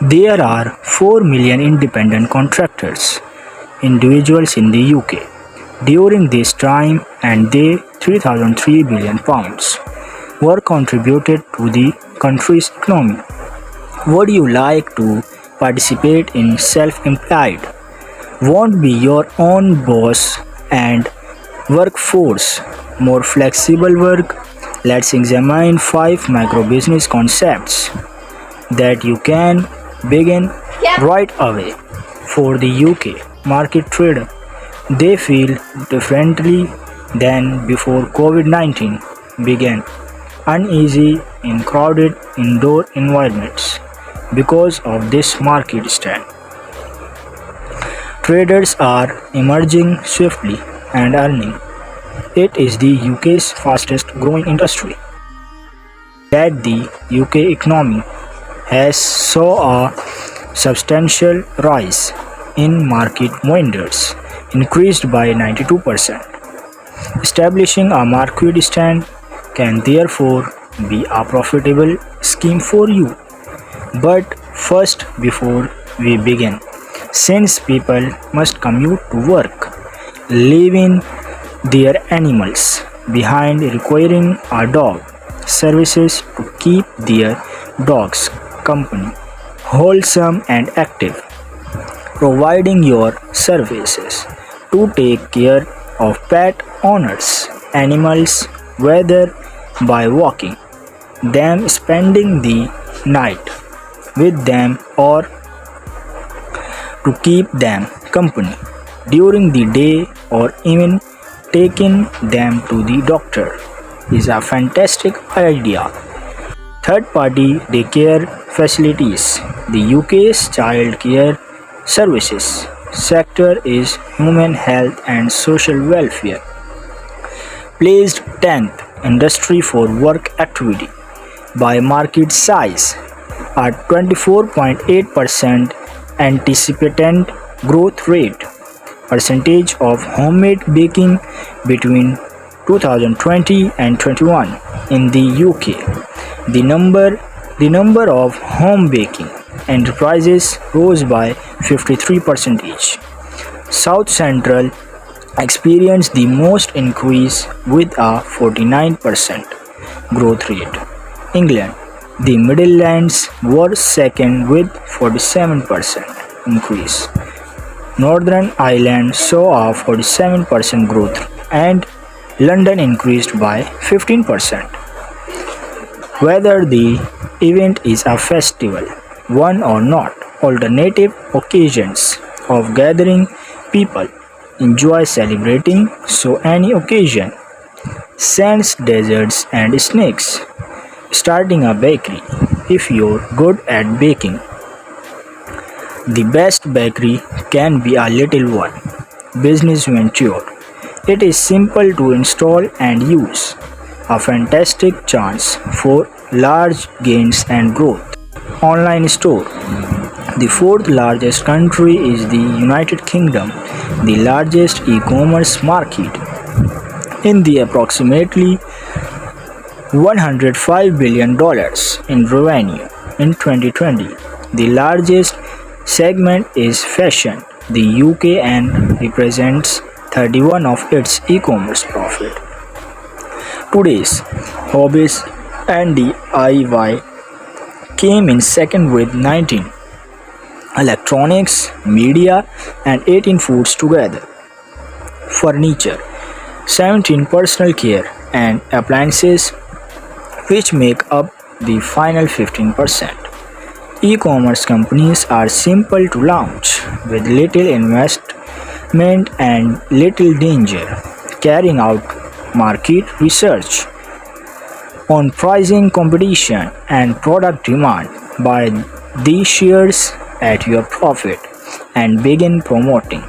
There are 4 million independent contractors, individuals in the UK. During this time and they 3,003 billion pounds were contributed to the country's economy. Would you like to participate in self-employed? Won't be your own boss and workforce, more flexible work? Let's examine 5 micro business concepts that you can begin right away. For the UK market trader, they feel differently than before COVID 19 began, uneasy in crowded indoor environments. Because of this market stand, traders are emerging swiftly and earning. It is the UK's fastest growing industry. That the UK economy has saw a substantial rise in market wonders, increased by 92%. Establishing a market stand can therefore be a profitable scheme for you. But first, before we begin, since people must commute to work, leaving their animals behind requiring a dog services to keep their dogs company wholesome and active, providing your services to take care of pet owners animals, whether by walking them, spending the night with them, or to keep them company during the day, or even taking them to the doctor is a fantastic idea. Third party daycare facilities. The UK's child care services sector is human health and social welfare. Placed 10th industry for work activity by market size at 24.8% anticipated growth rate. Percentage of homemade baking between 2020 and 21 in the UK. The number of home baking enterprises rose by 53%. South Central experienced the most increase with a 49% growth rate. England, the Midlands were second with 47% increase. Northern Ireland saw a 47% growth and London increased by 15%. Whether the event is a festival, one or not, alternative occasions of gathering people enjoy celebrating, so any occasion sends desserts and snacks. Starting a bakery. If you're good at baking, the best bakery can be a little one. Business venture. It is simple to install and use. A fantastic chance for large gains and growth. Online store. The fourth largest country is the United Kingdom, the largest e-commerce market in the approximately $105 billion in revenue in 2020. The largest segment is fashion, the UK, and represents 31 of its e-commerce profit. Today's hobbies and DIY came in second with 19 electronics, media, and 18 foods together. Furniture, 17 personal care and appliances, which make up the final 15%. E-commerce companies are simple to launch with little investment and little danger. Carrying out market research on pricing, competition, and product demand, buy these shares at your profit and begin promoting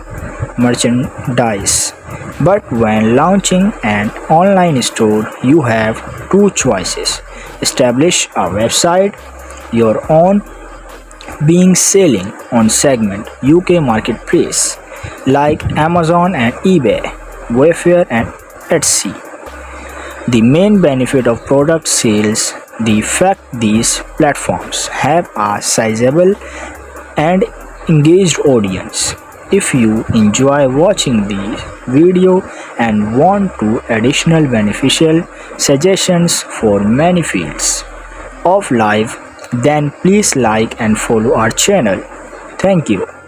merchandise. But when launching an online store, you have two choices. Establish a website, your own, being selling on segment UK marketplace like Amazon and eBay, Wayfair and Etsy. The main benefit of product sales the fact these platforms have a sizable and engaged audience. If you enjoy watching the video and want to additional beneficial suggestions for many fields of life, then please like and follow our channel. Thank you.